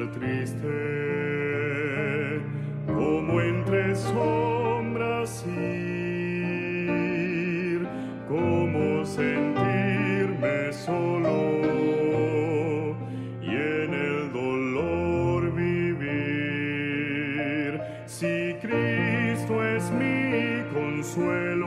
estar triste, como entre sombras ir, como sentirme solo y en el dolor vivir. Si Cristo es mi consuelo,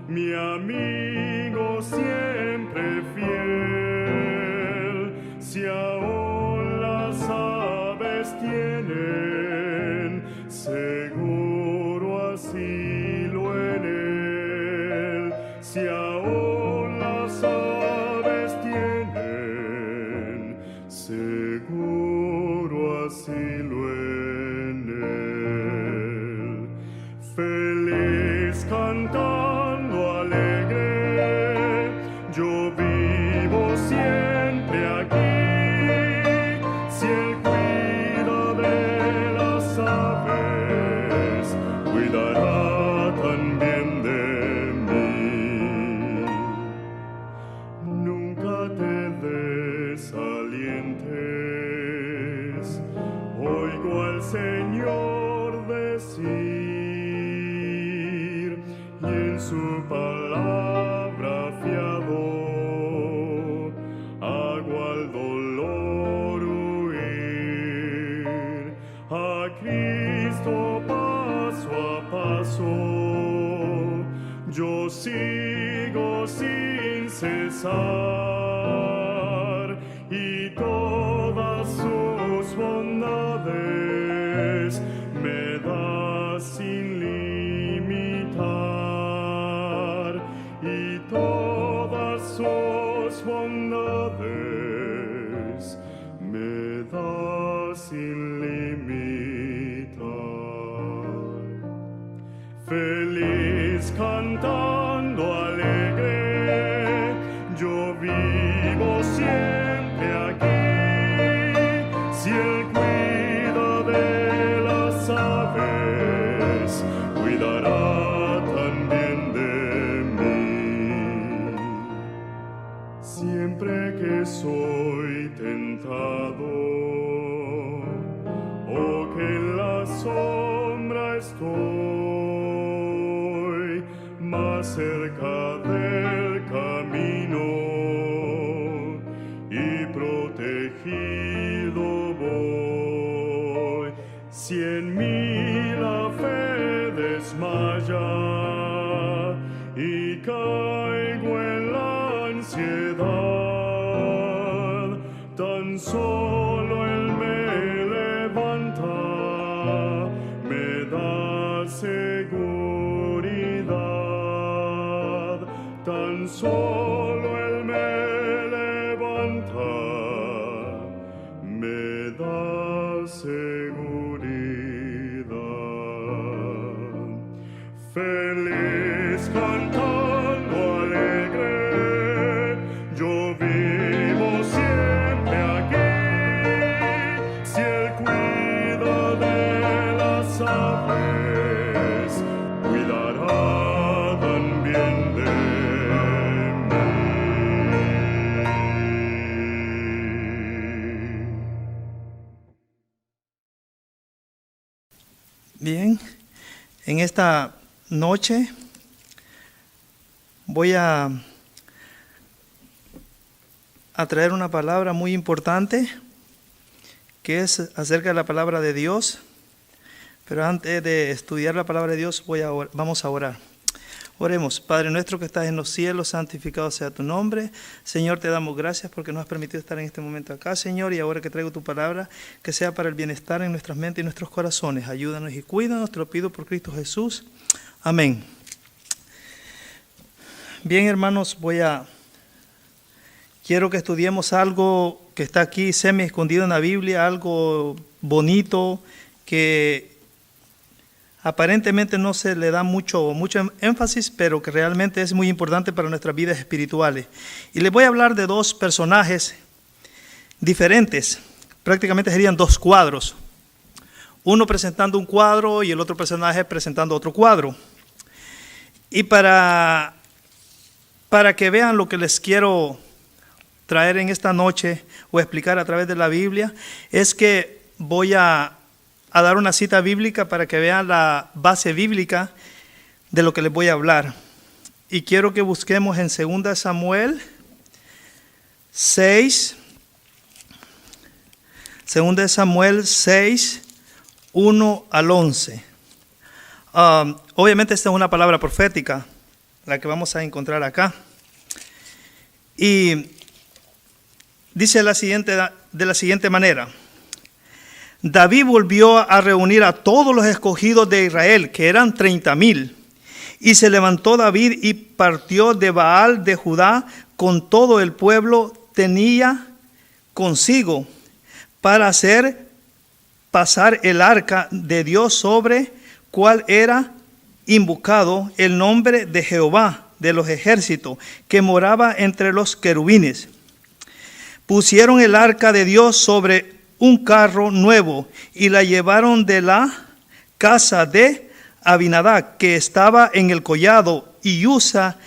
mi amigo siempre fiel, si aún las aves tienen seguro asilo en él, si aún las aves tienen seguro asilo en él. Feliz cantando alegre, yo vivo siempre aquí. Si Él cuida de las aves, cuidará también de mí. Nunca te desalientes, oigo al Señor decir, y en su palabra fiado hago al dolor huir. A Cristo paso a paso yo sigo sin cesar, y todas sus bondades me da sin limitar, y todas sus bondades me da sin limitar. Feliz cantando alegre, yo vivo siempre aquí. Si Él cuida de las aves, cuidará también de mí. Siempre que soy tentado, o que en la sombra estoy, más cerca del camino y protegido voy. Si en mí la fe desmaya y caigo en la ansiedad, tan solo Él me levanta, me da seguridad. Tan solo Él me levanta, me da seguridad. Feliz cantando alegre, yo vivo siempre aquí. Si Él cuida de las aves, cuidará también de mí. Bien, en esta noche voy a traer una palabra muy importante, que es acerca de la palabra de Dios. Pero antes de estudiar la palabra de Dios, vamos a orar. Oremos. Padre nuestro que estás en los cielos, santificado sea tu nombre. Señor, te damos gracias porque nos has permitido estar en este momento acá, Señor, y ahora que traigo tu palabra, que sea para el bienestar en nuestras mentes y nuestros corazones. Ayúdanos y cuídanos, te lo pido por Cristo Jesús. Amén. Bien, hermanos, quiero que estudiemos algo que está aquí semi escondido en la Biblia, algo bonito que aparentemente no se le da mucho énfasis, pero que realmente es muy importante para nuestras vidas espirituales. Y les voy a hablar de dos personajes diferentes, prácticamente serían dos cuadros. Uno presentando un cuadro y el otro personaje presentando otro cuadro. Y para que vean lo que les quiero traer en esta noche o explicar a través de la Biblia es que voy a dar una cita bíblica para que vean la base bíblica de lo que les voy a hablar. Y quiero que busquemos en 2 Samuel 6, 2 Samuel 6, 1 al 11. Obviamente esta es una palabra profética, la que vamos a encontrar acá. Y dice de la siguiente manera. David volvió a reunir a todos los escogidos de Israel, que eran 30,000. Y se levantó David y partió de Baal de Judá con todo el pueblo, tenía consigo para hacer pasar el arca de Dios sobre cual era invocado el nombre de Jehová de los ejércitos, que moraba entre los querubines. Pusieron el arca de Dios sobre un carro nuevo y la llevaron de la casa de Abinadab, que estaba en el collado, y Usa,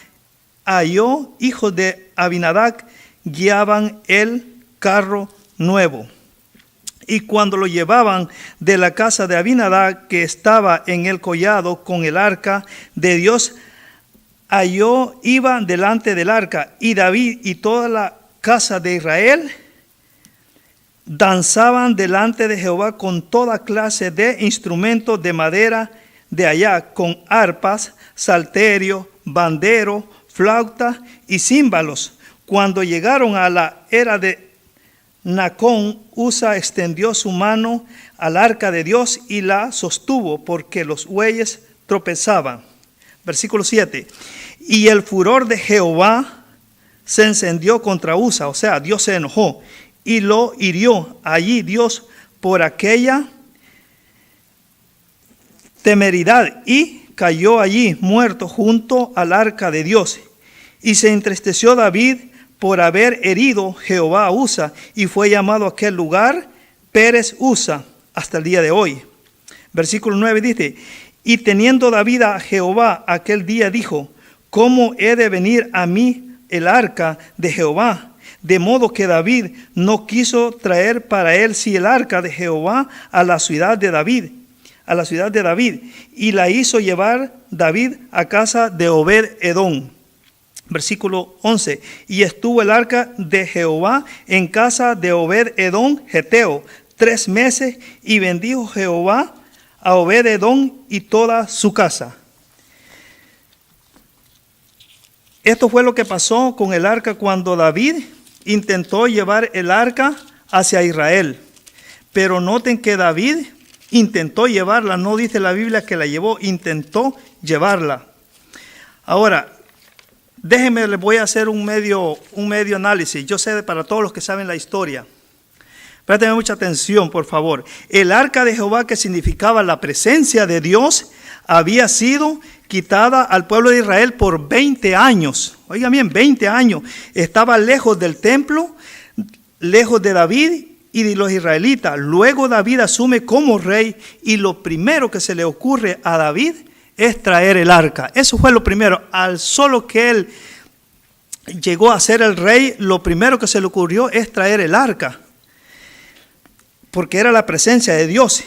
Ahio, hijos de Abinadab, guiaban el carro nuevo. Y cuando lo llevaban de la casa de Abinadab, que estaba en el collado con el arca de Dios, Ahio iba delante del arca, y David y toda la casa de Israel danzaban delante de Jehová con toda clase de instrumentos de madera de allá, con arpas, salterio, bandero, flauta y címbalos. Cuando llegaron a la era de Nacón, Usa extendió su mano al arca de Dios y la sostuvo, porque los bueyes tropezaban. Versículo 7. Y el furor de Jehová se encendió contra Usa, o sea, Dios se enojó y lo hirió allí Dios por aquella temeridad, y cayó allí muerto junto al arca de Dios. Y se entristeció David por haber herido Jehová a Usa, y fue llamado aquel lugar Pérez Usa hasta el día de hoy. Versículo 9 dice: y teniendo David a Jehová aquel día, dijo: ¿cómo he de venir a mí el arca de Jehová? De modo que David no quiso traer para él sí el arca de Jehová a la ciudad de David, y la hizo llevar David a casa de Obed-edom. Versículo 11. Y estuvo el arca de Jehová en casa de Obed-edom geteo 3 meses, y bendijo Jehová a Obed-edom y toda su casa. Esto fue lo que pasó con el arca cuando David intentó llevar el arca hacia Israel. Pero noten que David intentó llevarla, no dice la Biblia que la llevó, intentó llevarla. Ahora, déjenme, les voy a hacer un medio análisis. Yo sé para todos los que saben la historia. Préstenme mucha atención, por favor. El arca de Jehová, que significaba la presencia de Dios, había sido quitada al pueblo de Israel por 20 años. Oigan bien, 20 años. Estaba lejos del templo, lejos de David y de los israelitas. Luego David asume como rey, y lo primero que se le ocurre a David es traer el arca. Eso fue lo primero. Al solo que él llegó a ser el rey, lo primero que se le ocurrió es traer el arca, porque era la presencia de Dios.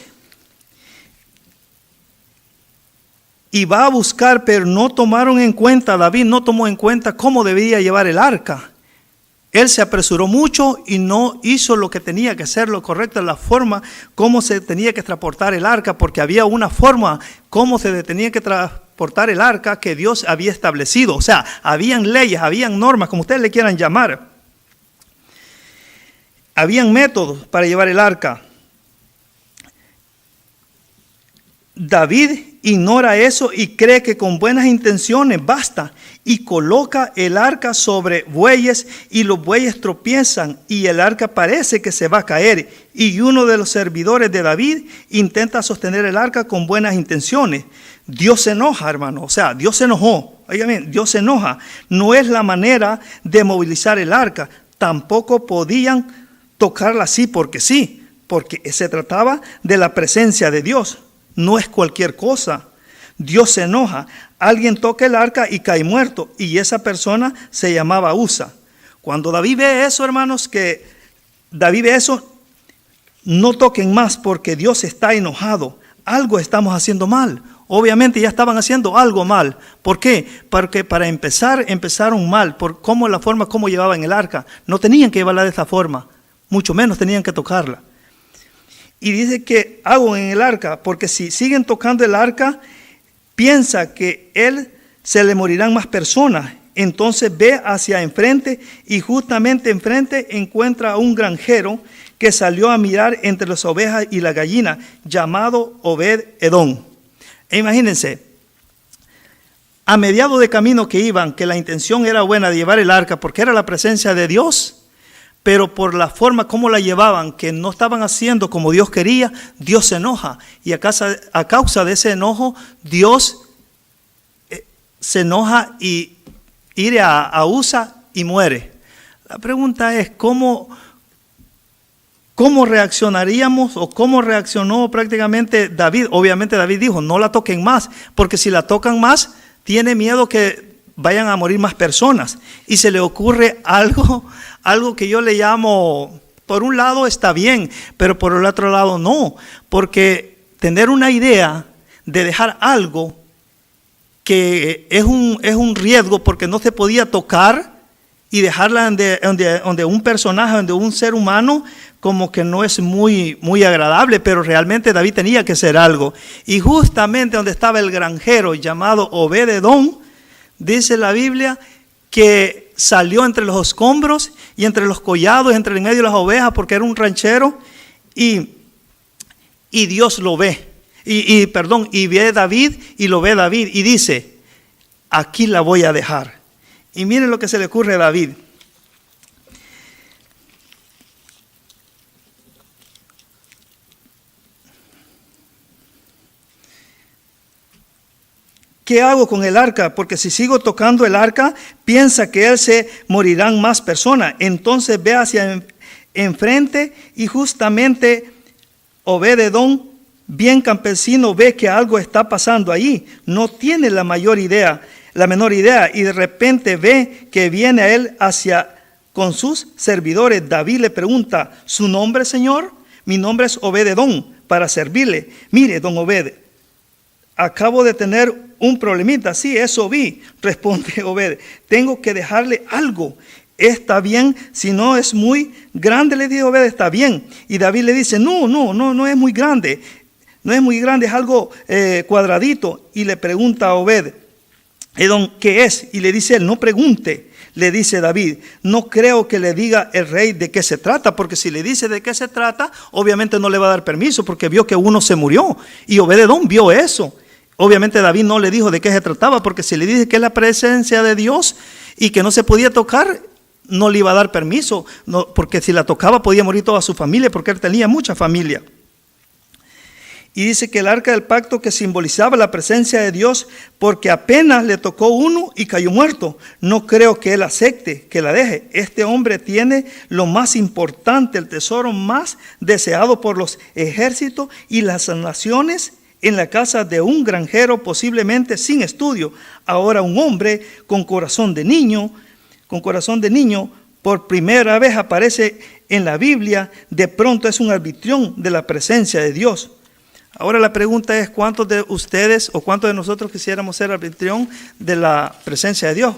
Y va a buscar, pero no tomaron en cuenta, David no tomó en cuenta cómo debía llevar el arca. Él se apresuró mucho y no hizo lo que tenía que hacer, lo correcto, la forma cómo se tenía que transportar el arca, porque había una forma cómo se tenía que transportar el arca que Dios había establecido. O sea, habían leyes, habían normas, como ustedes le quieran llamar. Habían métodos para llevar el arca. David ignora eso y cree que con buenas intenciones basta, y coloca el arca sobre bueyes, y los bueyes tropiezan y el arca parece que se va a caer, y uno de los servidores de David intenta sostener el arca con buenas intenciones. Dios se enoja, hermano, o sea, Dios se enojó. Oigan bien, Dios se enoja. No es la manera de movilizar el arca. Tampoco podían tocarla así porque sí, porque se trataba de la presencia de Dios. No es cualquier cosa. Dios se enoja. Alguien toca el arca y cae muerto, y esa persona se llamaba Usa. Cuando David ve eso, hermanos, que David ve eso, no toquen más porque Dios está enojado. Algo estamos haciendo mal. Obviamente ya estaban haciendo algo mal. ¿Por qué? Porque para empezar, empezaron mal. Por la forma como llevaban el arca. No tenían que llevarla de esta forma. Mucho menos tenían que tocarla. Y dice que hago en el arca, porque si siguen tocando el arca, piensa que él se le morirán más personas. Entonces ve hacia enfrente y justamente enfrente encuentra a un granjero que salió a mirar entre las ovejas y la gallina, llamado Obed-Edom. E imagínense, a mediado de camino que iban, que la intención era buena de llevar el arca, porque era la presencia de Dios, pero por la forma como la llevaban, que no estaban haciendo como Dios quería, Dios se enoja. Y a causa de ese enojo, Dios se enoja y hiere a Usa y muere. La pregunta es, ¿cómo reaccionaríamos o cómo reaccionó prácticamente David? Obviamente David dijo, no la toquen más, porque si la tocan más, tiene miedo que vayan a morir más personas. Y se le ocurre algo que yo le llamo, por un lado está bien, pero por el otro lado no, porque tener una idea de dejar algo que es un riesgo porque no se podía tocar y dejarla donde un personaje, donde un ser humano, como que no es muy agradable, pero realmente David tenía que hacer algo. Y justamente donde estaba el granjero llamado Obed-Edom, dice la Biblia que salió entre los escombros y entre los collados, entre el medio de las ovejas, porque era un ranchero, y Dios lo ve. Y ve David y lo ve David y dice, aquí la voy a dejar. Y miren lo que se le ocurre a David. ¿Qué hago con el arca? Porque si sigo tocando el arca, piensa que él se morirán más personas. Entonces ve hacia enfrente y justamente Obed-Edom, bien campesino, ve que algo está pasando allí. No tiene la menor idea, y de repente ve que viene a él con sus servidores. David le pregunta, ¿su nombre, señor? Mi nombre es Obed-Edom, para servirle. Mire, don Obed, acabo de tener un problemita. Sí, eso vi, responde Obed. Tengo que dejarle algo. Está bien, si no es muy grande, le dijo Obed, está bien. Y David le dice, no es muy grande. No es muy grande, es algo cuadradito. Y le pregunta a Obed-Edom, ¿qué es? Y le dice él, no pregunte. Le dice David, no creo que le diga el rey de qué se trata, porque si le dice de qué se trata, obviamente no le va a dar permiso, porque vio que uno se murió. Y Obed-Edom vio eso. Obviamente David no le dijo de qué se trataba, porque si le dice que es la presencia de Dios y que no se podía tocar, no le iba a dar permiso, porque si la tocaba podía morir toda su familia, porque él tenía mucha familia. Y dice que el arca del pacto, que simbolizaba la presencia de Dios, porque apenas le tocó uno y cayó muerto. No creo que él acepte, que la deje. Este hombre tiene lo más importante, el tesoro más deseado por los ejércitos y las naciones, en la casa de un granjero, posiblemente sin estudio. Ahora un hombre con corazón de niño, por primera vez aparece en la Biblia. De pronto es un anfitrión de la presencia de Dios. Ahora la pregunta es, ¿cuántos de ustedes o cuántos de nosotros quisiéramos ser anfitrión de la presencia de Dios?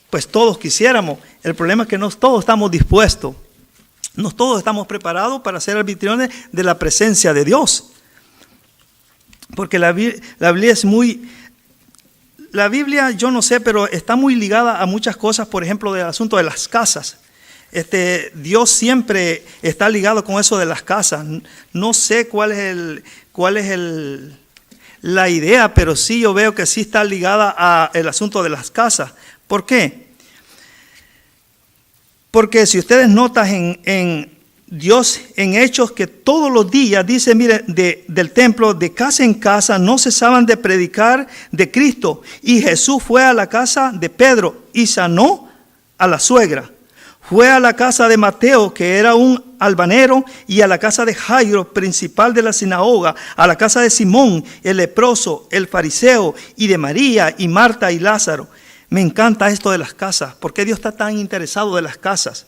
Pues todos quisiéramos. El problema es que no todos estamos dispuestos. No todos estamos preparados para ser anfitriones de la presencia de Dios. Porque la Biblia es muy... La Biblia, yo no sé, pero está muy ligada a muchas cosas, por ejemplo, del asunto de las casas. Dios siempre está ligado con eso de las casas. No sé cuál es la idea, pero sí yo veo que sí está ligada al asunto de las casas. ¿Por qué? Porque si ustedes notan en Dios en Hechos, que todos los días dice, mire, del templo, de casa en casa, no cesaban de predicar de Cristo. Y Jesús fue a la casa de Pedro y sanó a la suegra. Fue a la casa de Mateo, que era un albanero, y a la casa de Jairo, principal de la sinagoga, a la casa de Simón, el leproso, el fariseo, y de María y Marta y Lázaro. Me encanta esto de las casas. ¿Por qué Dios está tan interesado de las casas?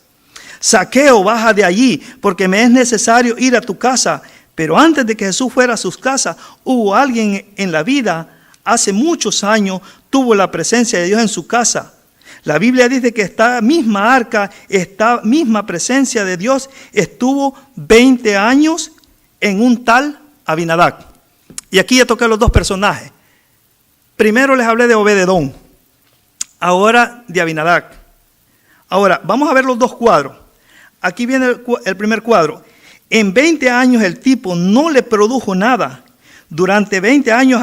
Zaqueo, baja de allí, porque me es necesario ir a tu casa. Pero antes de que Jesús fuera a sus casas, hubo alguien en la vida, hace muchos años, tuvo la presencia de Dios en su casa. La Biblia dice que esta misma arca, esta misma presencia de Dios, estuvo 20 años en un tal Abinadab. Y aquí ya toqué los dos personajes. Primero les hablé de Obed-edom, ahora de Abinadab. Ahora, vamos a ver los dos cuadros. Aquí viene el primer cuadro. En 20 años el tipo no le produjo nada. Durante 20 años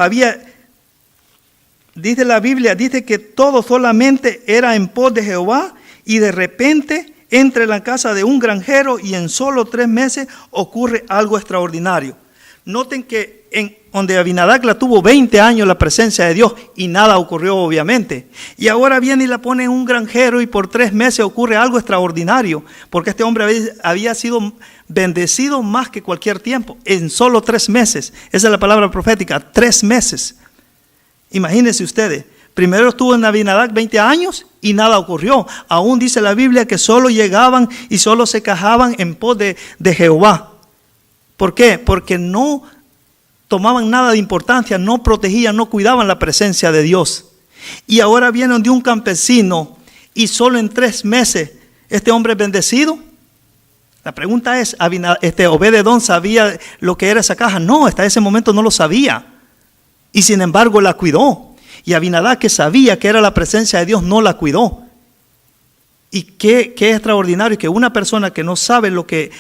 dice la Biblia, dice que todo solamente era en pos de Jehová, y de repente entra en la casa de un granjero y en solo 3 meses ocurre algo extraordinario. Noten que donde Abinadab la tuvo 20 años la presencia de Dios y nada ocurrió obviamente. Y ahora viene y la pone en un granjero y por 3 meses ocurre algo extraordinario. Porque este hombre había sido bendecido más que cualquier tiempo. En solo 3 meses. Esa es la palabra profética, 3 meses. Imagínense ustedes. Primero estuvo en Abinadab 20 años y nada ocurrió. Aún dice la Biblia que solo llegaban y solo se quejaban en pos de Jehová. ¿Por qué? Porque no tomaban nada de importancia, no protegían, no cuidaban la presencia de Dios. Y ahora vienen de un campesino y solo en 3 meses este hombre es bendecido. La pregunta es, ¿Obed-edom sabía lo que era esa caja? No, hasta ese momento no lo sabía. Y sin embargo la cuidó. Y Abinadab, que sabía que era la presencia de Dios, no la cuidó. Y qué extraordinario que una persona que no sabe lo que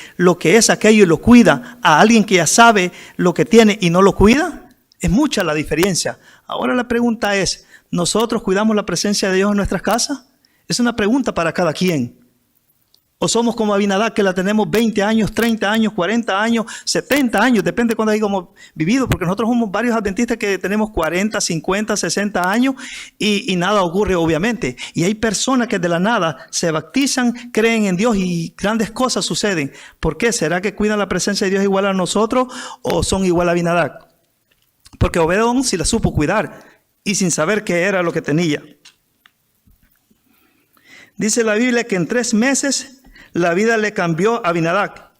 es aquello y lo cuida, a alguien que ya sabe lo que tiene y no lo cuida, es mucha la diferencia. Ahora la pregunta es, ¿nosotros cuidamos la presencia de Dios en nuestras casas? Es una pregunta para cada quien. ¿O somos como Abinadab, que la tenemos 20 años, 30 años, 40 años, 70 años? Depende de cuándo hayamos vivido, porque nosotros somos varios adventistas que tenemos 40, 50, 60 años y nada ocurre obviamente. Y hay personas que de la nada se bautizan, creen en Dios y grandes cosas suceden. ¿Por qué? ¿Será que cuidan la presencia de Dios igual a nosotros o son igual a Abinadab? Porque Obed-edom sí la supo cuidar y sin saber qué era lo que tenía. Dice la Biblia que en 3 meses la vida le cambió a Abinadab.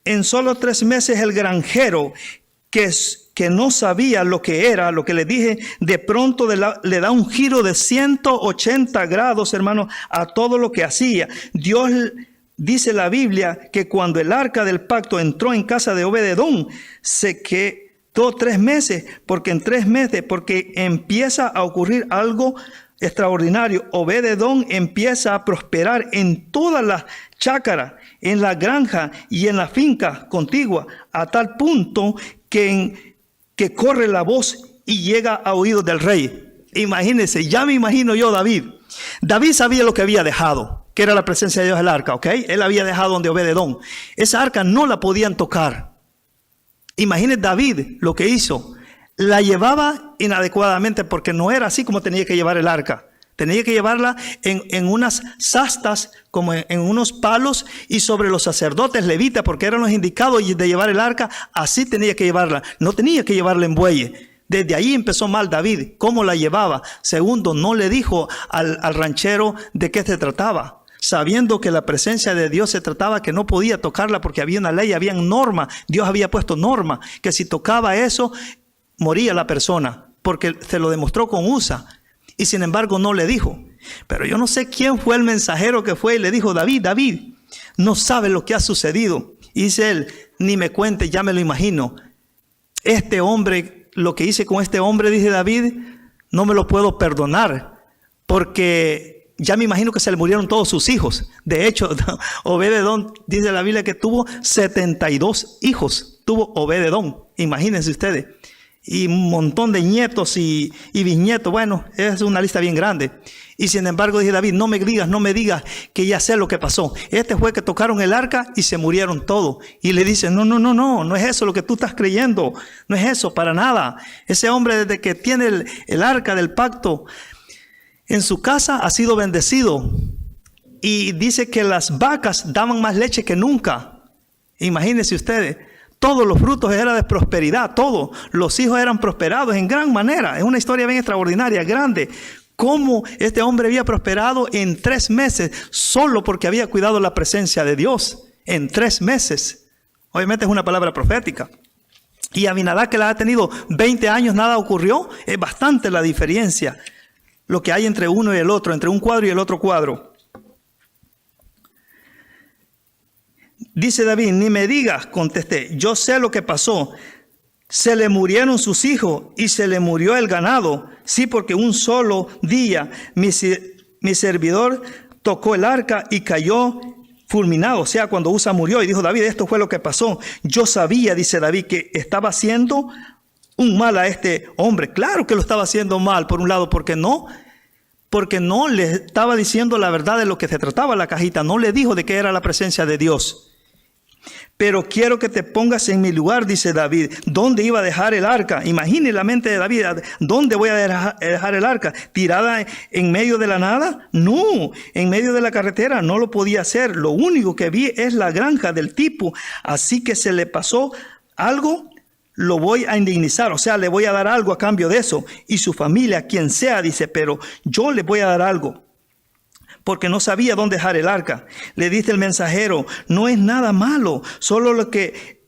En solo 3 meses el granjero que no sabía lo que era, lo que le dije, de pronto le da un giro de 180 grados, hermano, a todo lo que hacía. Dios, dice la Biblia, que cuando el arca del pacto entró en casa de Obed-edom, se quedó 3 meses, porque en 3 meses, porque empieza a ocurrir algo extraordinario. Obed-edom empieza a prosperar en todas las chácaras, en la granja y en la finca contigua, a tal punto que corre la voz y llega a oídos del rey. Imagínense, ya me imagino yo David. David sabía lo que había dejado, que era la presencia de Dios el arca, ¿ok? Él había dejado donde Obed-edom. Esa arca no la podían tocar. Imagínense David lo que hizo. La llevaba inadecuadamente porque no era así como tenía que llevar el arca. Tenía que llevarla en unas zastas, como en unos palos, y sobre los sacerdotes levitas, porque eran los indicados de llevar el arca, así tenía que llevarla. No tenía que llevarla en bueyes. Desde ahí empezó mal David, cómo la llevaba. Segundo, no le dijo al ranchero de qué se trataba. Sabiendo que la presencia de Dios se trataba, que no podía tocarla porque había una ley, había norma. Dios había puesto norma, que si tocaba eso, moría la persona, porque se lo demostró con Usa. Y sin embargo no le dijo. Pero yo no sé quién fue el mensajero que fue y le dijo, David, no sabes lo que ha sucedido. Y dice él, ni me cuente, ya me lo imagino. Este hombre, lo que hice con este hombre, dice David, no me lo puedo perdonar. Porque ya me imagino que se le murieron todos sus hijos. De hecho, Obed-edom, dice la Biblia que tuvo 72 hijos. Tuvo Obed-edom, imagínense ustedes. Y un montón de nietos y bisnietos. Bueno, es una lista bien grande. Y sin embargo dice David, no me digas que ya sé lo que pasó. Este fue que tocaron el arca y se murieron todos. Y le dice, no es eso lo que tú estás creyendo. No es eso, para nada. Ese hombre desde que tiene el arca del pacto en su casa ha sido bendecido. y dice que las vacas daban más leche que nunca. Imagínense ustedes, todos los frutos eran de prosperidad, todos los hijos eran prosperados en gran manera. Es una historia bien extraordinaria, grande. Cómo este hombre había prosperado en 3 meses solo porque había cuidado la presencia de Dios. En 3 meses. Obviamente es una palabra profética. Y Abinadab, que la ha tenido 20 años, nada ocurrió. Es bastante la diferencia. Lo que hay entre uno y el otro, entre un cuadro y el otro cuadro. Dice David, ni me digas, contesté, yo sé lo que pasó. Se le murieron sus hijos y se le murió el ganado. Sí, porque un solo día mi servidor tocó el arca y cayó fulminado. O sea, cuando Usa murió, y dijo David, esto fue lo que pasó. Yo sabía, dice David, que estaba haciendo un mal a este hombre. Claro que lo estaba haciendo mal, por un lado, porque no le estaba diciendo la verdad de lo que se trataba la cajita. No le dijo de qué era la presencia de Dios. Pero quiero que te pongas en mi lugar, dice David. ¿Dónde iba a dejar el arca? Imagine la mente de David. ¿Dónde voy a dejar el arca? ¿Tirada en medio de la nada? No, en medio de la carretera no lo podía hacer. Lo único que vi es la granja del tipo. Así que se le pasó algo, lo voy a indemnizar. O sea, le voy a dar algo a cambio de eso. Y su familia, quien sea, dice, pero yo le voy a dar algo. Porque no sabía dónde dejar el arca. Le dice el mensajero, no es nada malo, solo lo que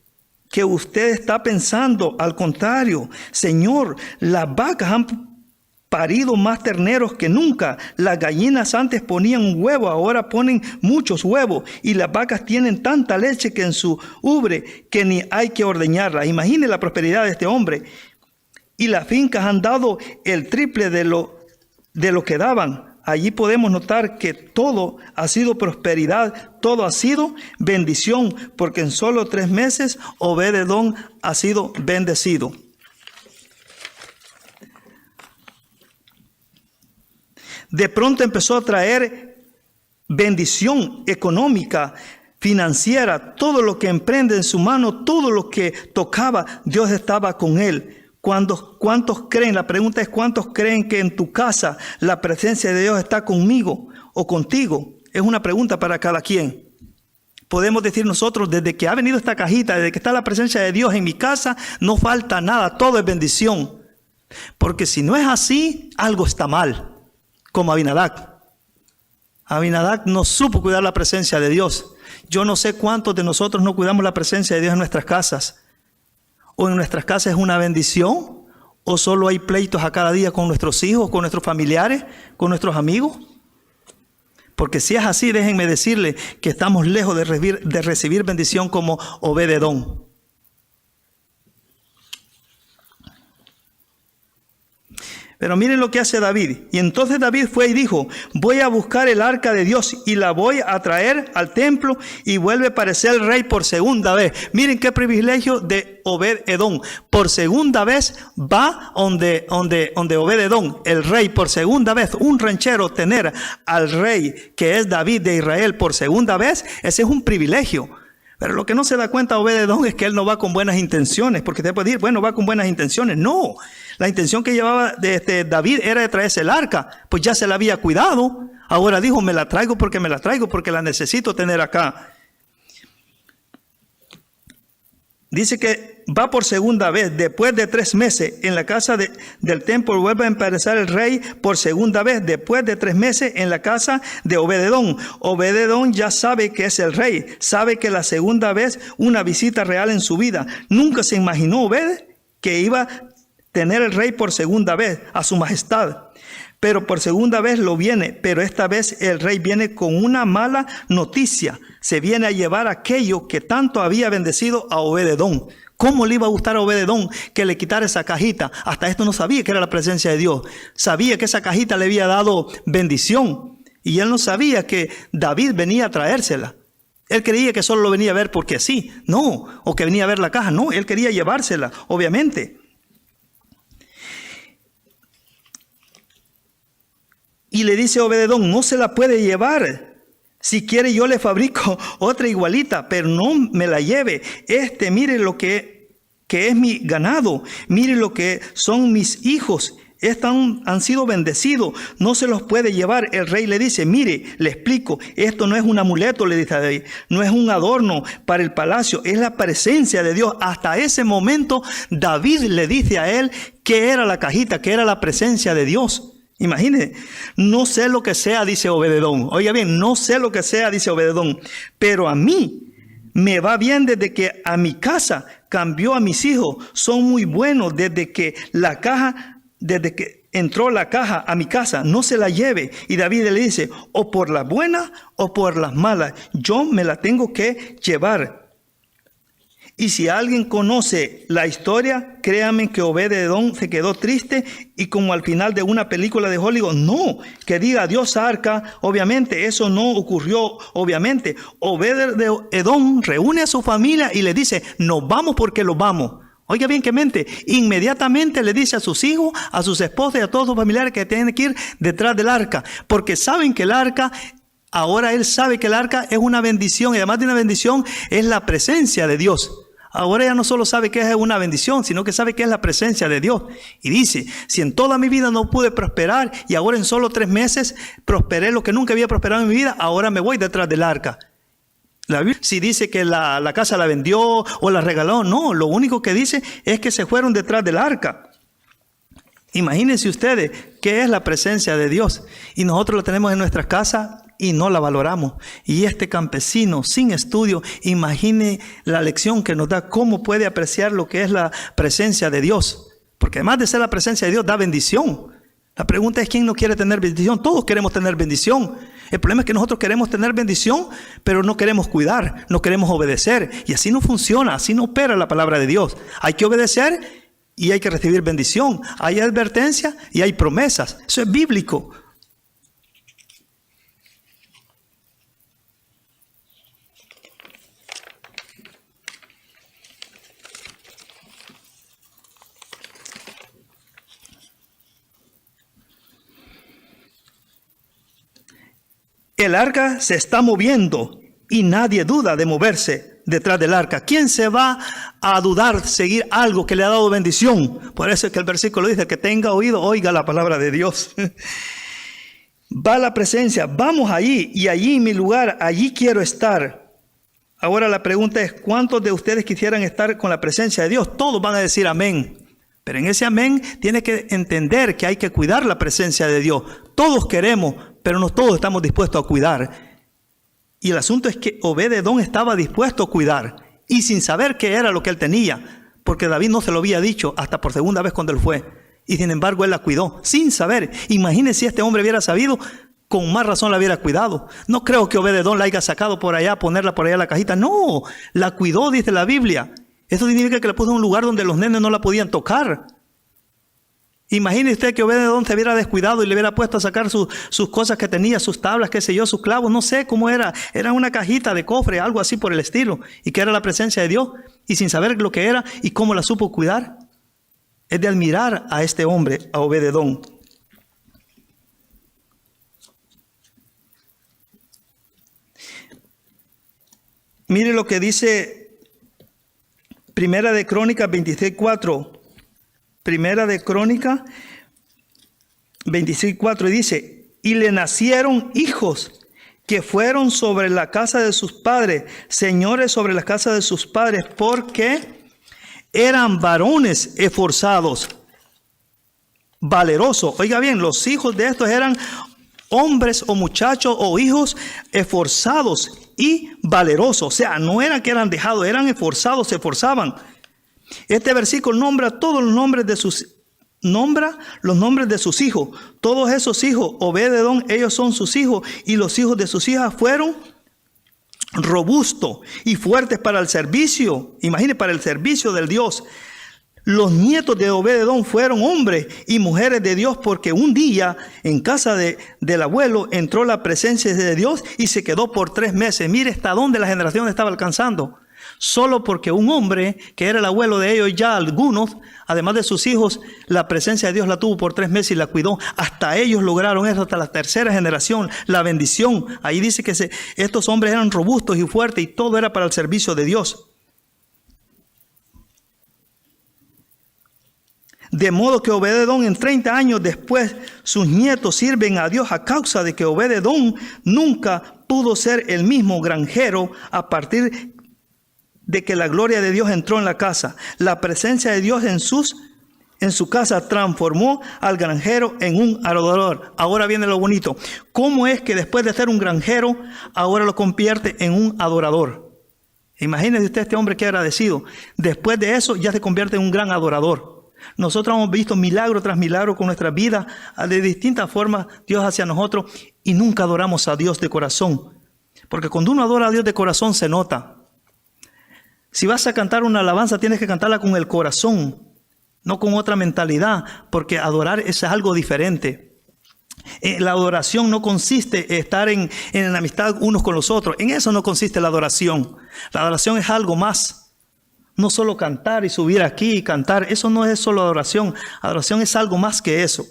usted está pensando. Al contrario, Señor, las vacas han parido más terneros que nunca. Las gallinas antes ponían un huevo, ahora ponen muchos huevos. Y las vacas tienen tanta leche que en su ubre que ni hay que ordeñarla. Imagine la prosperidad de este hombre. Y las fincas han dado el triple de lo que daban. Allí podemos notar que todo ha sido prosperidad, todo ha sido bendición, porque en solo 3 meses Obed-Edom ha sido bendecido. De pronto empezó a traer bendición económica, financiera, todo lo que emprende en su mano, todo lo que tocaba, Dios estaba con él. ¿Cuántos creen? La pregunta es, ¿cuántos creen que en tu casa la presencia de Dios está conmigo o contigo? Es una pregunta para cada quien. Podemos decir nosotros, desde que ha venido esta cajita, desde que está la presencia de Dios en mi casa, no falta nada, todo es bendición. Porque si no es así, algo está mal, como Abinadab. Abinadab no supo cuidar la presencia de Dios. Yo no sé cuántos de nosotros no cuidamos la presencia de Dios en nuestras casas. ¿O en nuestras casas es una bendición? ¿O solo hay pleitos a cada día con nuestros hijos, con nuestros familiares, con nuestros amigos? Porque si es así, déjenme decirle que estamos lejos de recibir bendición como Obed-Edom. Pero miren lo que hace David. Y entonces David fue y dijo, voy a buscar el arca de Dios y la voy a traer al templo, y vuelve a aparecer el rey por segunda vez. Miren qué privilegio de Obed-Edom. Por segunda vez va donde Obed-Edom, el rey, por segunda vez. Un ranchero tener al rey que es David de Israel por segunda vez, ese es un privilegio. Pero lo que no se da cuenta Obed-Edom es que él no va con buenas intenciones, porque te puede decir, bueno, va con buenas intenciones. No, la intención que llevaba David era de traerse el arca, pues ya se la había cuidado. Ahora dijo, me la traigo porque la necesito tener acá. Dice que va por segunda vez, después de 3 meses, en la casa del templo vuelve a empezar el rey por segunda vez, después de 3 meses en la casa de Obed-Edom. Obed-Edom ya sabe que es el rey, sabe que la segunda vez una visita real en su vida. Nunca se imaginó Obed que iba a tener el rey por segunda vez, a su majestad. Pero por segunda vez lo viene, pero esta vez el rey viene con una mala noticia. Se viene a llevar aquello que tanto había bendecido a Obed-Edom. ¿Cómo le iba a gustar a Obed-Edom que le quitara esa cajita? Hasta esto no sabía que era la presencia de Dios. Sabía que esa cajita le había dado bendición. Y él no sabía que David venía a traérsela. Él creía que solo lo venía a ver porque sí. No, o que venía a ver la caja. No, él quería llevársela, obviamente. Y le dice a Obed-Edom, no se la puede llevar. Si quiere yo le fabrico otra igualita, pero no me la lleve. Mire lo que es mi ganado. Mire lo que son mis hijos. Han sido bendecidos, no se los puede llevar. El rey le dice, mire, le explico, esto no es un amuleto, le dice a David, no es un adorno para el palacio, es la presencia de Dios. Hasta ese momento David le dice a él qué era la cajita, qué era la presencia de Dios. Imagínense, no sé lo que sea, dice Obed-edom. Oiga bien, no sé lo que sea, dice Obed-edom, pero a mí me va bien desde que a mi casa cambió a mis hijos. Son muy buenos desde que entró la caja a mi casa, no se la lleve. Y David le dice, o por las buenas o por las malas, yo me la tengo que llevar. Y si alguien conoce la historia, créanme que Obed-edom se quedó triste y como al final de una película de Hollywood. No, que diga adiós arca, obviamente eso no ocurrió, obviamente. Obed-edom reúne a su familia y le dice, nos vamos porque los vamos. Oiga bien qué mente, inmediatamente le dice a sus hijos, a sus esposas y a todos sus familiares que tienen que ir detrás del arca, porque saben que el arca, ahora él sabe que el arca es una bendición y además de una bendición es la presencia de Dios. Ahora ya no solo sabe que es una bendición, sino que sabe que es la presencia de Dios. Y dice, si en toda mi vida no pude prosperar y ahora en solo 3 meses prosperé lo que nunca había prosperado en mi vida, ahora me voy detrás del arca. La Biblia, si dice que la casa la vendió o la regaló, no, lo único que dice es que se fueron detrás del arca. Imagínense ustedes qué es la presencia de Dios y nosotros la tenemos en nuestras casas y no la valoramos. Y este campesino sin estudio, imagine la lección que nos da, cómo puede apreciar lo que es la presencia de Dios. Porque además de ser la presencia de Dios, da bendición. La pregunta es, ¿quién no quiere tener bendición? Todos queremos tener bendición. El problema es que nosotros queremos tener bendición, pero no queremos cuidar, no queremos obedecer. Y así no funciona, así no opera la palabra de Dios. Hay que obedecer y hay que recibir bendición. Hay advertencia y hay promesas. Eso es bíblico. El arca se está moviendo y nadie duda de moverse detrás del arca. ¿Quién se va a dudar de seguir algo que le ha dado bendición? Por eso es que el versículo dice, que tenga oído, oiga la palabra de Dios. Va la presencia, vamos allí y allí mi lugar, allí quiero estar. Ahora la pregunta es, ¿cuántos de ustedes quisieran estar con la presencia de Dios? Todos van a decir amén. Pero en ese amén tiene que entender que hay que cuidar la presencia de Dios. Todos queremos, pero no todos estamos dispuestos a cuidar. Y el asunto es que Obed-edom estaba dispuesto a cuidar y sin saber qué era lo que él tenía, porque David no se lo había dicho hasta por segunda vez cuando él fue. Y sin embargo él la cuidó, sin saber. Imagínense si este hombre hubiera sabido, con más razón la hubiera cuidado. No creo que Obed-edom la haya sacado por allá, ponerla por allá en la cajita. No, la cuidó, dice la Biblia. Eso significa que la puso en un lugar donde los nenes no la podían tocar. Imagine usted que Obed-edom se hubiera descuidado y le hubiera puesto a sacar sus cosas que tenía, sus tablas, qué sé yo, sus clavos, no sé cómo era. Era una cajita de cofre, algo así por el estilo. Y que era la presencia de Dios. Y sin saber lo que era y cómo la supo cuidar. Es de admirar a este hombre, a Obed-edom. Mire lo que dice Primera de Crónicas 26:4. Primera de Crónicas 26:4 y dice, y le nacieron hijos que fueron sobre la casa de sus padres, señores sobre la casa de sus padres, porque eran varones esforzados, valerosos. Oiga bien, los hijos de estos eran hombres o muchachos o hijos esforzados y valerosos. O sea, no eran que eran dejados, eran esforzados, se esforzaban. Este versículo nombra todos los nombres de sus hijos. Todos esos hijos, Obed-edom, ellos son sus hijos, y los hijos de sus hijas fueron robustos y fuertes para el servicio. Imagine, para el servicio del Dios. Los nietos de Obed-edom fueron hombres y mujeres de Dios, porque un día en casa del abuelo entró la presencia de Dios y se quedó por 3 meses. Mire hasta dónde la generación estaba alcanzando. Solo porque un hombre que era el abuelo de ellos, ya algunos, además de sus hijos, la presencia de Dios la tuvo por 3 meses y la cuidó. Hasta ellos lograron eso, hasta la 3ª generación, la bendición. Ahí dice que estos hombres eran robustos y fuertes y todo era para el servicio de Dios. De modo que Obed-edom en 30 años después, sus nietos sirven a Dios a causa de que Obed-edom nunca pudo ser el mismo granjero a partir de que la gloria de Dios entró en la casa. La presencia de Dios en su casa transformó al granjero en un adorador. Ahora viene lo bonito. ¿Cómo es que después de ser un granjero, ahora lo convierte en un adorador? Imagínese usted este hombre que agradecido. Después de eso ya se convierte en un gran adorador. Nosotros hemos visto milagro tras milagro con nuestra vida, de distintas formas Dios hacia nosotros, y nunca adoramos a Dios de corazón. Porque cuando uno adora a Dios de corazón se nota. Si vas a cantar una alabanza tienes que cantarla con el corazón, no con otra mentalidad, porque adorar es algo diferente. La adoración no consiste en estar en amistad unos con los otros. En eso no consiste la adoración. La adoración es algo más. No solo cantar y subir aquí y cantar. Eso no es solo adoración. Adoración es algo más que eso.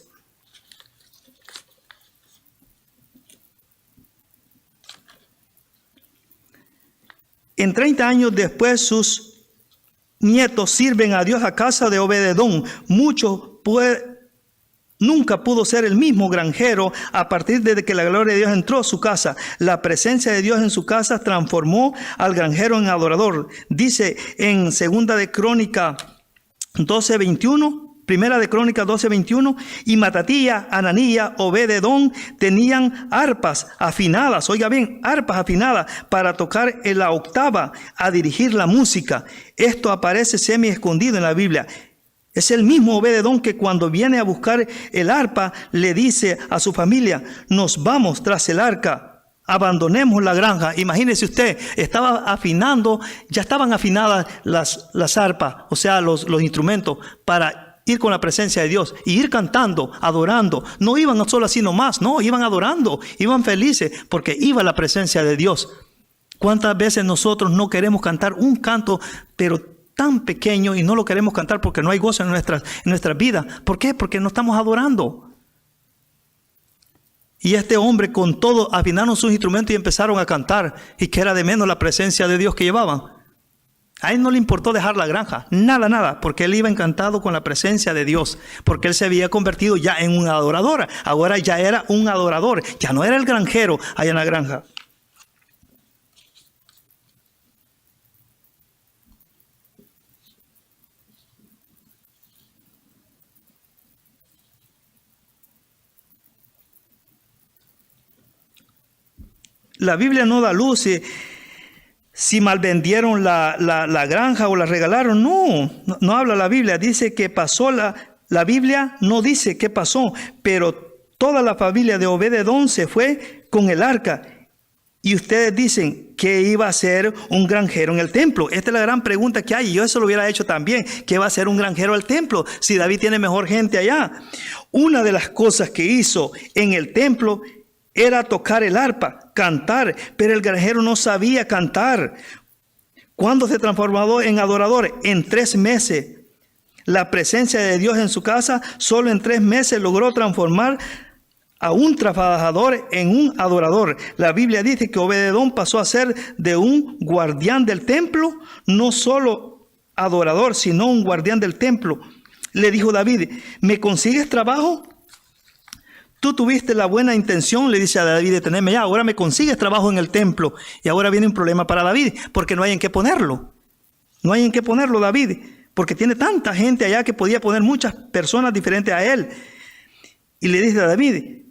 En 30 años después, sus nietos sirven a Dios a casa de Obed-edom. Nunca pudo ser el mismo granjero a partir de que la gloria de Dios entró a su casa. La presencia de Dios en su casa transformó al granjero en adorador. Dice en 2 de Crónica 12:21, Primera de Crónica 12:21, y Matatía, Ananía, Obed-edom tenían arpas afinadas, oiga bien, arpas afinadas para tocar en la octava, a dirigir la música. Esto aparece semi escondido en la Biblia. Es el mismo Obed-edom que cuando viene a buscar el arpa le dice a su familia: nos vamos tras el arca, abandonemos la granja. Imagínese usted, estaba afinando, ya estaban afinadas las arpas, o sea, los instrumentos, para ir con la presencia de Dios y ir cantando, adorando. No iban solo así nomás, no, iban adorando, iban felices porque iba la presencia de Dios. ¿Cuántas veces nosotros no queremos cantar un canto, pero tan pequeño, y no lo queremos cantar porque no hay gozo en nuestras vidas? ¿Por qué? Porque no estamos adorando. Y este hombre con todo afinaron sus instrumentos y empezaron a cantar, y que era de menos la presencia de Dios que llevaban. A él no le importó dejar la granja, nada, porque él iba encantado con la presencia de Dios, porque él se había convertido ya en un adorador. Ahora ya era un adorador, ya no era el granjero allá en la granja. La Biblia no da luz si malvendieron la granja o la regalaron. No habla la Biblia. Dice que pasó la Biblia no dice qué pasó, pero toda la familia de Obed-edom se fue con el arca. Y ustedes dicen que iba a ser un granjero en el templo. Esta es la gran pregunta que hay. Y yo eso lo hubiera hecho también. ¿Qué va a ser un granjero al templo si David tiene mejor gente allá? Una de las cosas que hizo en el templo era tocar el arpa, cantar, pero el granjero no sabía cantar. ¿Cuándo se transformó en adorador? En 3 meses. La presencia de Dios en su casa, solo en 3 meses logró transformar a un trabajador en un adorador. La Biblia dice que Obed-edom pasó a ser de un guardián del templo, no solo adorador, sino un guardián del templo. Le dijo David: ¿me consigues trabajo? Tú tuviste la buena intención, le dice a David, de tenerme ya. Ahora me consigues trabajo en el templo. Y ahora viene un problema para David, porque no hay en qué ponerlo. No hay en qué ponerlo David, porque tiene tanta gente allá que podía poner muchas personas diferentes a él. Y le dice a David: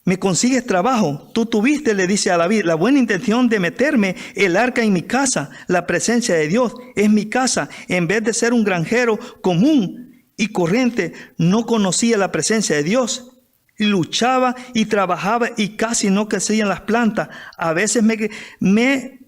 ¿me consigues trabajo? Tú tuviste, le dice a David, la buena intención de meterme el arca en mi casa. La presencia de Dios es mi casa. En vez de ser un granjero común y corriente, no conocía la presencia de Dios. Y luchaba y trabajaba y casi no crecían las plantas. A veces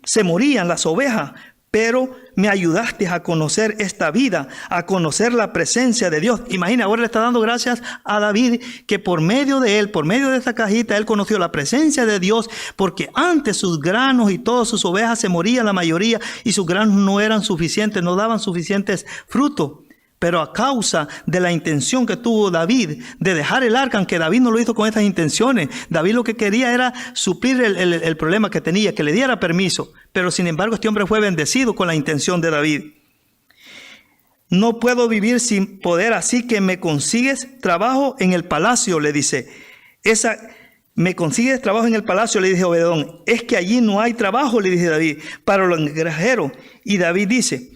se morían las ovejas, pero me ayudaste a conocer esta vida, a conocer la presencia de Dios. Imagina, ahora le está dando gracias a David que por medio de él, por medio de esta cajita, él conoció la presencia de Dios, porque antes sus granos y todas sus ovejas se morían la mayoría y sus granos no eran suficientes, no daban suficientes frutos. Pero a causa de la intención que tuvo David de dejar el arca, aunque David no lo hizo con estas intenciones, David lo que quería era suplir el problema que tenía, que le diera permiso. Pero sin embargo este hombre fue bendecido con la intención de David. No puedo vivir sin poder, así que me consigues trabajo en el palacio, le dice. Me consigues trabajo en el palacio, le dice Obed-edom. Es que allí no hay trabajo, le dice David, para los granjeros. Y David dice,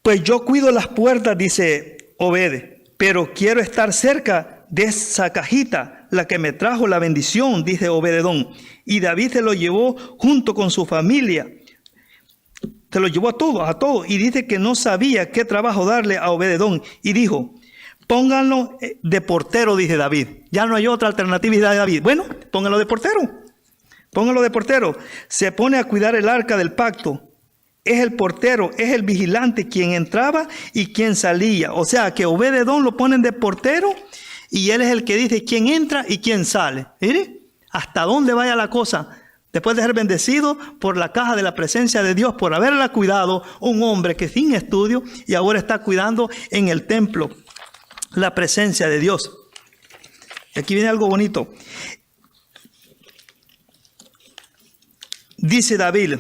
pues yo cuido las puertas, dice Obed, pero quiero estar cerca de esa cajita, la que me trajo la bendición, dice Obed-edom. Y David se lo llevó junto con su familia. Se lo llevó a todos. Y dice que no sabía qué trabajo darle a Obed-edom. Y dijo, pónganlo de portero, dice David. Ya no hay otra alternativa, dice David. Bueno, pónganlo de portero. Pónganlo de portero. Se pone a cuidar el arca del pacto. Es el portero, es el vigilante quien entraba y quien salía. O sea, que Obed-edom lo ponen de portero y él es el que dice quién entra y quién sale. Mire, hasta dónde vaya la cosa. Después de ser bendecido por la caja de la presencia de Dios, por haberla cuidado, un hombre que sin estudio y ahora está cuidando en el templo la presencia de Dios. Y aquí viene algo bonito. Dice David,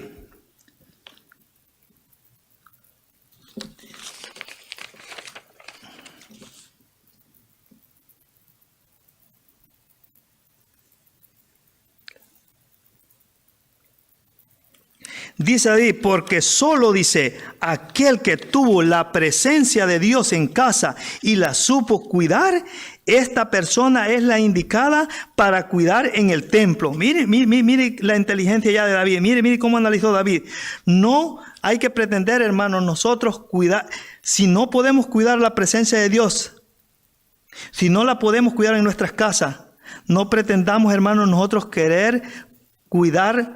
porque solo dice, aquel que tuvo la presencia de Dios en casa y la supo cuidar, esta persona es la indicada para cuidar en el templo. Mire la inteligencia ya de David. Mire cómo analizó David. No hay que pretender, hermanos, nosotros cuidar. Si no podemos cuidar la presencia de Dios, si no la podemos cuidar en nuestras casas, no pretendamos, hermanos, nosotros querer cuidar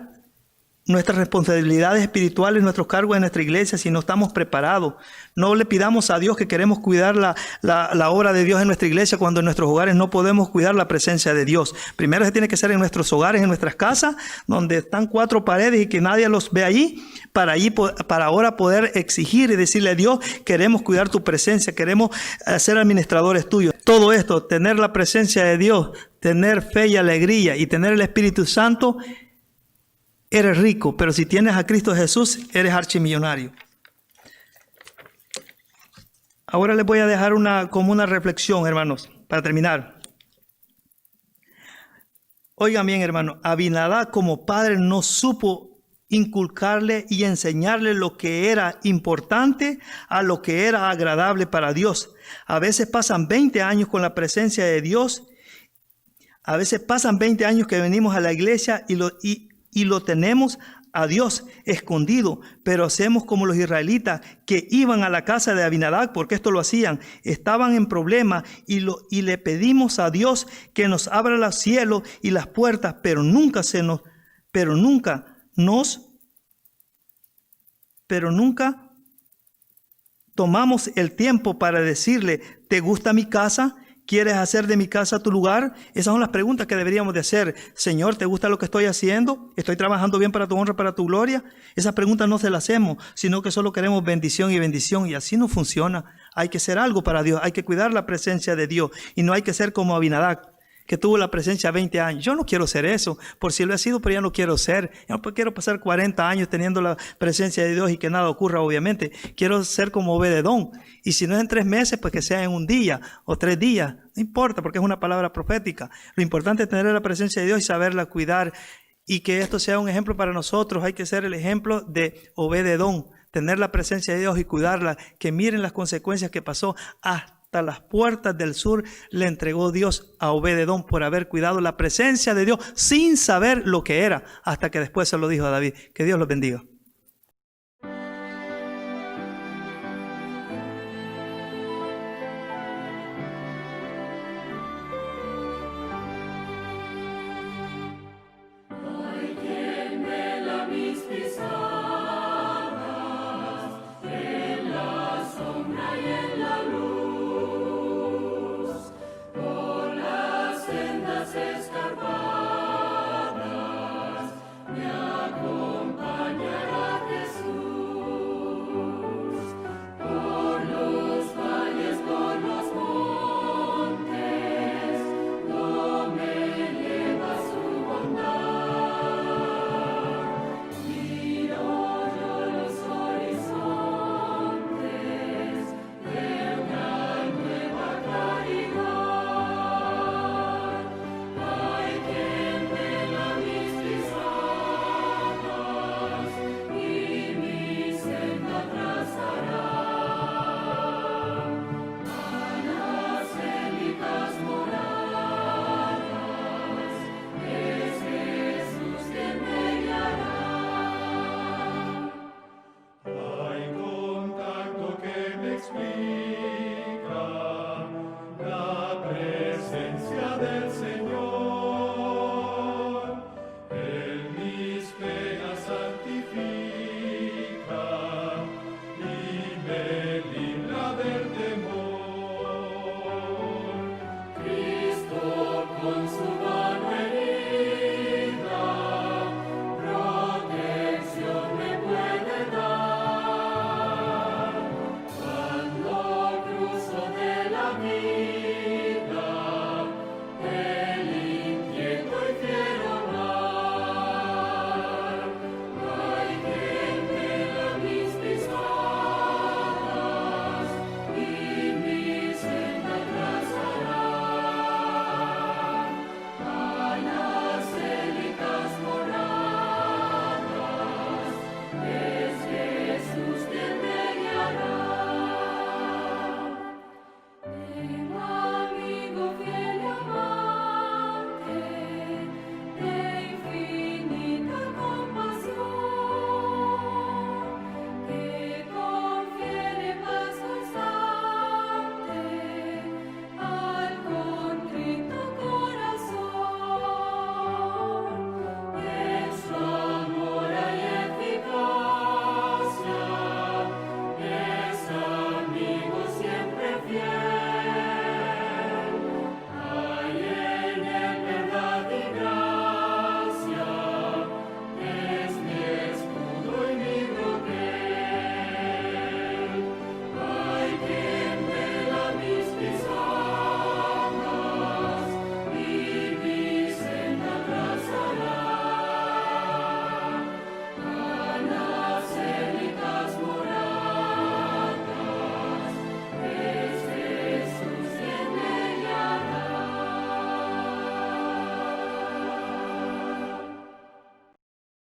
nuestras responsabilidades espirituales, nuestros cargos en nuestra iglesia, si no estamos preparados. No le pidamos a Dios que queremos cuidar la obra de Dios en nuestra iglesia cuando en nuestros hogares no podemos cuidar la presencia de Dios. Primero se tiene que ser en nuestros hogares, en nuestras casas, donde están 4 paredes y que nadie los ve allí, para ahora poder exigir y decirle a Dios, queremos cuidar tu presencia, queremos ser administradores tuyos. Todo esto, tener la presencia de Dios, tener fe y alegría y tener el Espíritu Santo, eres rico, pero si tienes a Cristo Jesús, eres archimillonario. Ahora les voy a dejar como una reflexión, hermanos, para terminar. Oigan bien, hermano, Abinadab como padre no supo inculcarle y enseñarle lo que era importante a lo que era agradable para Dios. A veces pasan 20 años con la presencia de Dios. A veces pasan 20 años que venimos a la iglesia y lo tenemos a Dios escondido, pero hacemos como los israelitas que iban a la casa de Abinadab, porque esto lo hacían, estaban en problemas y le pedimos a Dios que nos abra los cielos y las puertas, pero nunca tomamos el tiempo para decirle, ¿te gusta mi casa? ¿Quieres hacer de mi casa tu lugar? Esas son las preguntas que deberíamos de hacer. Señor, ¿te gusta lo que estoy haciendo? ¿Estoy trabajando bien para tu honra, para tu gloria? Esas preguntas no se las hacemos, sino que solo queremos bendición y así no funciona. Hay que hacer algo para Dios, hay que cuidar la presencia de Dios y no hay que ser como Abinadab, que tuvo la presencia 20 años. Yo no quiero ser eso, por si lo he sido, pero ya no quiero ser. Yo no quiero pasar 40 años teniendo la presencia de Dios y que nada ocurra, obviamente. Quiero ser como Obed-edom. Y si no es en 3 meses, pues que sea en 1 día o 3 días. No importa, porque es una palabra profética. Lo importante es tener la presencia de Dios y saberla cuidar. Y que esto sea un ejemplo para nosotros. Hay que ser el ejemplo de Obed-edom. Tener la presencia de Dios y cuidarla. Que miren las consecuencias que pasó hasta las puertas del sur le entregó Dios a Obed-edom por haber cuidado la presencia de Dios sin saber lo que era, hasta que después se lo dijo a David. Que Dios los bendiga.